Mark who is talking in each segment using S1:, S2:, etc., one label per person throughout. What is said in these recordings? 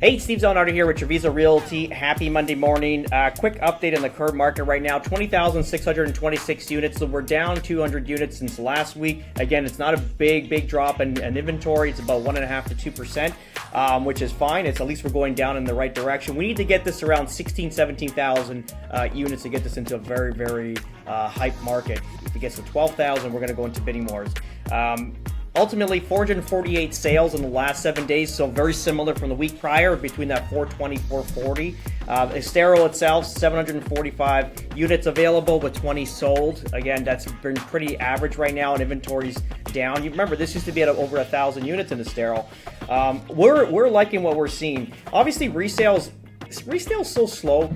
S1: Hey, Steve Zonardi here with Treviso Realty. Happy Monday morning. Quick update on the current market right now. 20,626 units. So we're down 200 units since last week. Again, it's not a big drop in inventory. It's about 1.5 to 2%, which is fine. It's at least we're going down in the right direction. We need to get this around 17,000 units to get this into a very hype market. If it gets to 12,000, we're going to go into bidding wars. Ultimately, 448 sales in the last 7 days, so very similar from the week prior, between that 420, 440. Estero itself, 745 units available with 20 sold. Again, that's been pretty average right now, and inventory's down. You remember, this used to be at over 1,000 units in Estero. We're liking what we're seeing. Obviously, resale's so slow.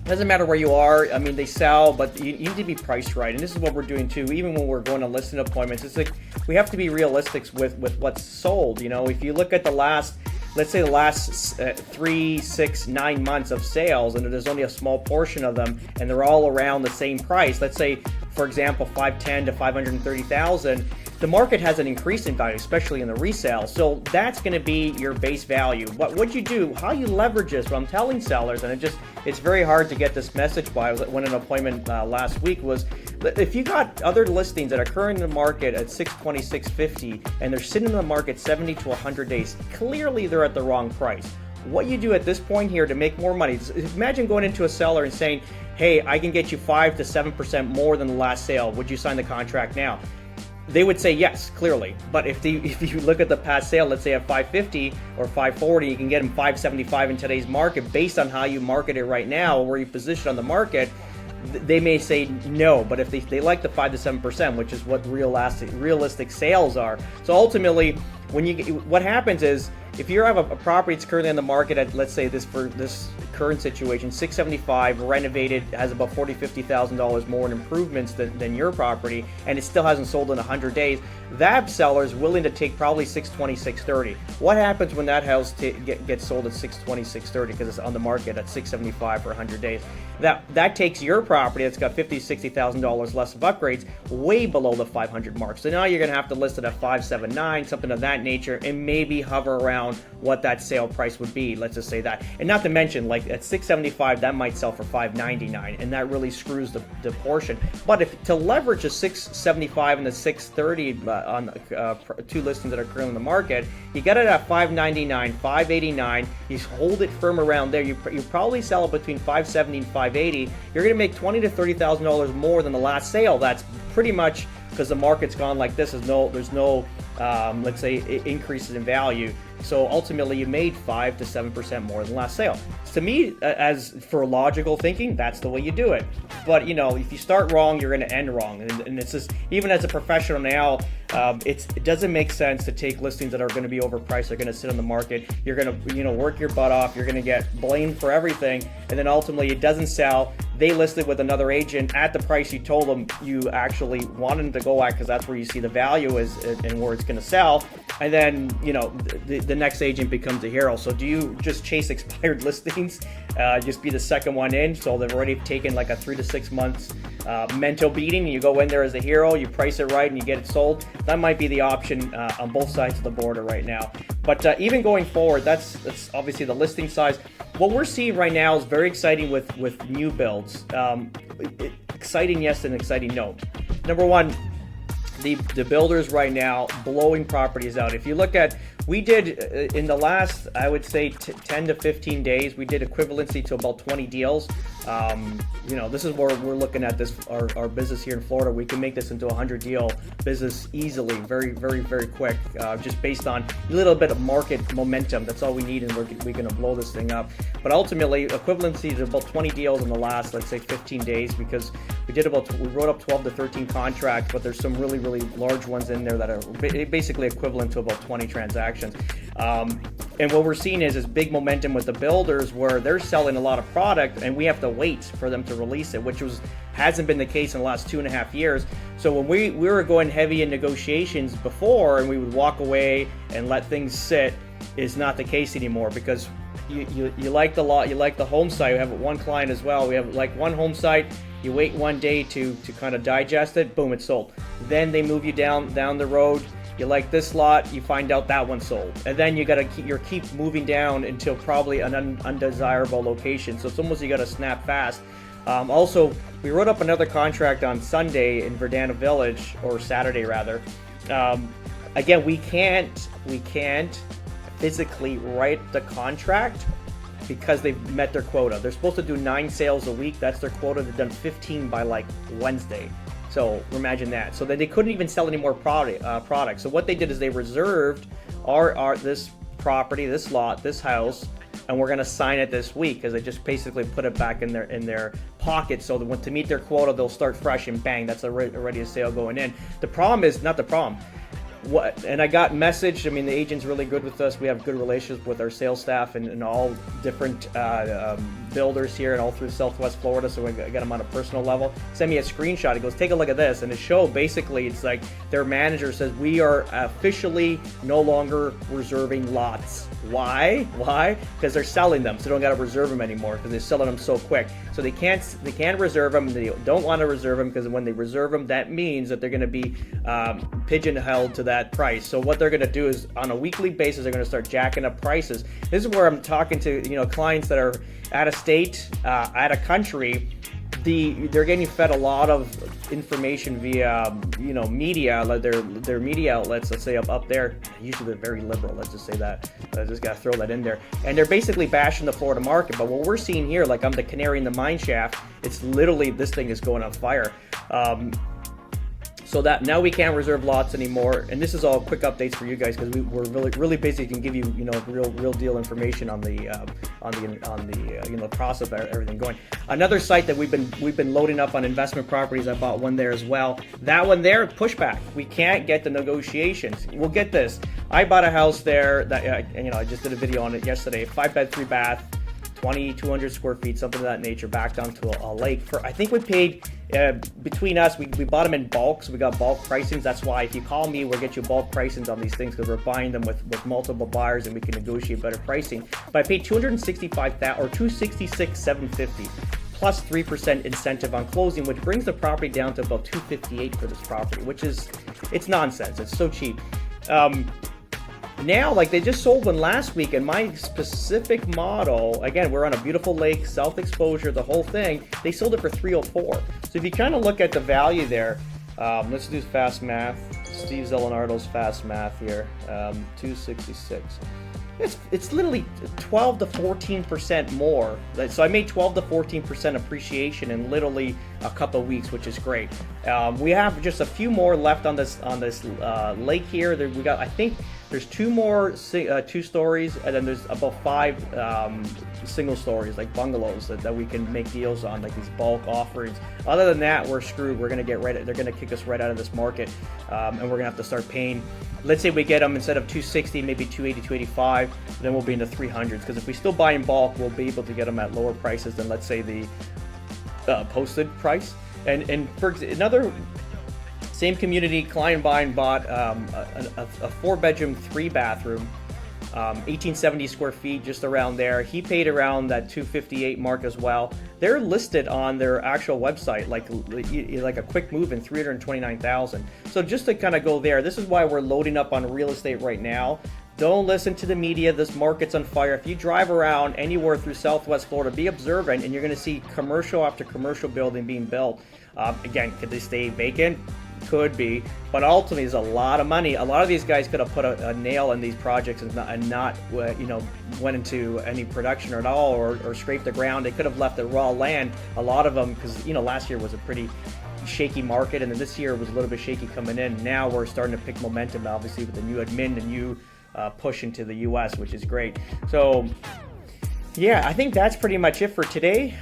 S1: Doesn't matter where you are. I mean, they sell, but you need to be priced right. And this is what we're doing too. Even when we're going to listing appointments, it's like we have to be realistic with what's sold. You know, if you look at the last 3, 6, 9 months of sales, and there's only a small portion of them, and they're all around the same price. Let's say, for example, 510 to 530,000. The market has an increase in value, especially in the resale. So that's going to be your base value. What you do, how you leverage this, what I'm telling sellers, and it's very hard to get this message by. I was at an appointment last week, was if you got other listings that are currently in the market at 620, 650, and they're sitting in the market 70 to 100 days, clearly they're at the wrong price. What you do at this point here to make more money, imagine going into a seller and saying, hey, I can get you 5 to 7% more than the last sale. Would you sign the contract now? They would say yes, clearly. But if you look at the past sale, let's say at 550 or 540, you can get them 575 in today's market based on how you market it right now, or where you position on the market. They may say no, but if they like the 5 to 7%, which is what realistic sales are. So ultimately, what happens is, if you have a property that's currently on the market at, let's say for this current situation, 675, renovated, has about $40,000-$50,000 more in improvements than your property, and it still hasn't sold in 100 days, that seller is willing to take probably 620, 630. What happens when that house gets sold at 620, 630 because it's on the market at 675 for 100 days? That takes your property that's got $50,000, $60,000 less of upgrades way below the 500 mark. So now you're going to have to list it at 579, something of that nature, and maybe hover around what that sale price would be. Let's just say that. And not to mention, like at 675, that might sell for 599, and that really screws the portion. But to leverage a 675 and the 630 on two listings that are currently in the market, you get it at 599, 589. You hold it firm around there. You probably sell it between 570 and 580. You're going to make $20,000 to $30,000 more than the last sale. That's pretty much because the market's gone like this. There's no let's say increases in value. So ultimately, you made 5 to 7% more than last sale. To me, as for logical thinking, that's the way you do it. But if you start wrong, you're going to end wrong. And it's just, even as a professional now, it doesn't make sense to take listings that are going to be overpriced. They're going to sit on the market. You're going to work your butt off. You're going to get blamed for everything, and then ultimately it doesn't sell. They listed with another agent at the price you told them you actually wanted them to go at, because that's where you see the value is and where it's going to sell. And then the next agent becomes a hero. So do you just chase expired listings, just be the second one in, so they've already taken like a 3 to 6 months mental beating, and you go in there as a hero, you price it right, and you get it sold? That might be the option on both sides of the border right now. But even going forward, that's obviously the listing size. What we're seeing right now is very exciting with new builds. Exciting yes and exciting no. Number one, the builders right now blowing properties out. If you look at, we did in the last, I would say 10 to 15 days, we did equivalency to about 20 deals. This is where we're looking at this, our business here in Florida. We can make this into a 100 deal business easily, very quick, just based on a little bit of market momentum. That's all we need, and we're going to blow this thing up. But ultimately, equivalency is about 20 deals in the last, let's say, 15 days, because we wrote up 12 to 13 contracts, but there's some really large ones in there that are basically equivalent to about 20 transactions. And what we're seeing is big momentum with the builders, where they're selling a lot of product, and we have to wait for them to release it, which hasn't been the case in the last 2.5 years. So when we were going heavy in negotiations before, and we would walk away and let things sit, is not the case anymore, because you like the lot, you like the home site. We have one client as well. We have like one home site. You wait one day to kind of digest it. Boom, it's sold. Then they move you down the road. you like this lot, you find out that one's sold, and then you gotta keep moving down until probably an undesirable location. So it's almost you gotta snap fast. Also, we wrote up another contract on Sunday in Verdana Village, or Saturday rather. Again, we can't physically write the contract because they've met their quota. They're supposed to do 9 sales a week. That's their quota. They've done 15 by like Wednesday. So imagine that. So then they couldn't even sell any more products. So what they did is they reserved this property, this lot, this house, and we're gonna sign it this week because they just basically put it back in their pocket. So that when to meet their quota, they'll start fresh and bang, that's already a sale going in. The problem is not the problem. And I got messaged. I mean, the agent's really good with us. We have good relationships with our sales staff and all different builders here and all through Southwest Florida. So I got them on a personal level. Send me a screenshot. He goes, take a look at this. And it showed basically, it's like their manager says, we are officially no longer reserving lots. Why? Because they're selling them, so they don't got to reserve them anymore because they're selling them so quick. So they can't reserve them. They don't want to reserve them because when they reserve them, that means that they're going to be pigeonholed to that price. So what they're going to do is on a weekly basis, they're going to start jacking up prices. This is where I'm talking to clients that are out of state, out of country. They're getting fed a lot of information via media, like their media outlets, let's say up there. Usually they're very liberal, let's just say that. I just gotta throw that in there. And they're basically bashing the Florida market. But what we're seeing here, like I'm the canary in the mine shaft, it's literally, this thing is going on fire. So that now we can't reserve lots anymore, and this is all quick updates for you guys because we're really busy. Can give you real deal information on the process of everything going. Another site that we've been loading up on investment properties. I bought one there as well. That one there, pushback. We can't get the negotiations. We'll get this. I bought a house there that I just did a video on it yesterday. 5-bed, 3-bath. 200 square feet, something of that nature, back down to a lake. I think we paid, between us, we bought them in bulk, so we got bulk pricings. That's why if you call me, we'll get you bulk pricings on these things because we're buying them with multiple buyers and we can negotiate better pricing. But I paid $265,000 or $266,750 plus 3% incentive on closing, which brings the property down to about $258 for this property, which is, it's nonsense. It's so cheap. Now, like they just sold one last week, and my specific model, again, we're on a beautiful lake, south exposure, the whole thing, they sold it for $304. So if you kind of look at the value there, let's do fast math. Steve Zelenardo's fast math here, 266. It's literally 12 to 14% more. So I made 12 to 14% appreciation in literally a couple of weeks, which is great. We have just a few more left on this lake here. We got, I think there's 2 more 2 stories, and then there's about 5 single stories, like bungalows that we can make deals on, like these bulk offerings. Other than that, we're screwed. We're gonna they're gonna kick us right out of this market, and we're gonna have to start paying. Let's say we get them instead of 260, maybe 280, 285, then we'll be in the 300s. Because if we still buy in bulk, we'll be able to get them at lower prices than, let's say, the posted price. And for another same community, client bought a 4-bedroom, 3-bathroom, 1870 square feet, just around there. He paid around that 258 mark as well. They're listed on their actual website like a quick move in 329,000. So just to kind of go there, this is why we're loading up on real estate right now. Don't listen to the media. This market's on fire. If you drive around anywhere through Southwest Florida, be observant, and you're going to see commercial after commercial building being built. Again, could they stay vacant? Could be, but ultimately there's a lot of money. A lot of these guys could have put a nail in these projects and not went into any production at all, or scraped the ground. They could have left the raw land. A lot of them, because last year was a pretty shaky market, and then this year was a little bit shaky coming in. Now we're starting to pick momentum, obviously, with the new admin, the new push into the U.S., which is great. So yeah, I think that's pretty much it for today.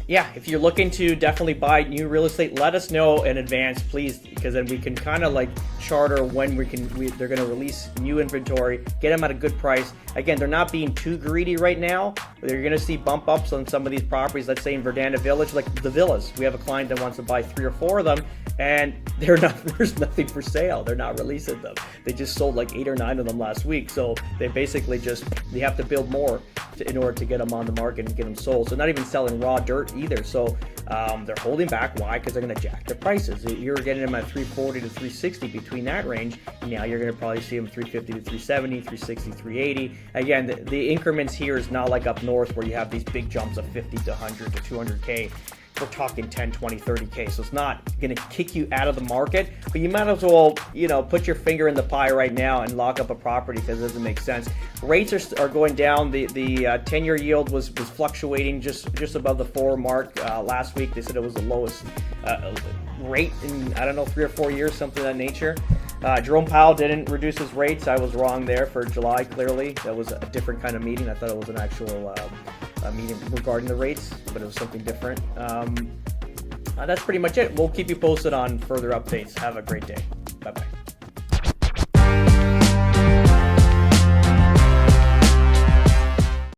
S1: Yeah, if you're looking to definitely buy new real estate, let us know in advance, please, because then we can kind of like charter when they're going to release new inventory, get them at a good price. Again, they're not being too greedy right now. They're going to see bump ups on some of these properties. Let's say in Verdana Village, like the villas. We have a client that wants to buy 3 or 4 of them, and there's nothing for sale. They're not releasing them. They just sold like 8 or 9 of them last week. So they basically they have to build more in order to get them on the market and get them sold. So not even selling raw dirt either. So they're holding back. Why? Because they're going to jack their prices. You're getting them at 340 to 360 between that range. Now you're going to probably see them 350 to 370, 360, 380. Again, the increments here is not like up north where you have these big jumps of 50 to 100 to 200K. We're talking 10, 20, 30K. So it's not going to kick you out of the market, but you might as well, put your finger in the pie right now and lock up a property because it doesn't make sense. Rates are going down. The 10-year yield was fluctuating just above the 4 mark last week. They said it was the lowest rate in, 3 or 4 years, something of that nature. Jerome Powell didn't reduce his rates. I was wrong there for July, clearly. That was a different kind of meeting. I thought it was an actual meeting regarding the rates, but it was something different. That's pretty much it. We'll keep you posted on further updates. Have a great day.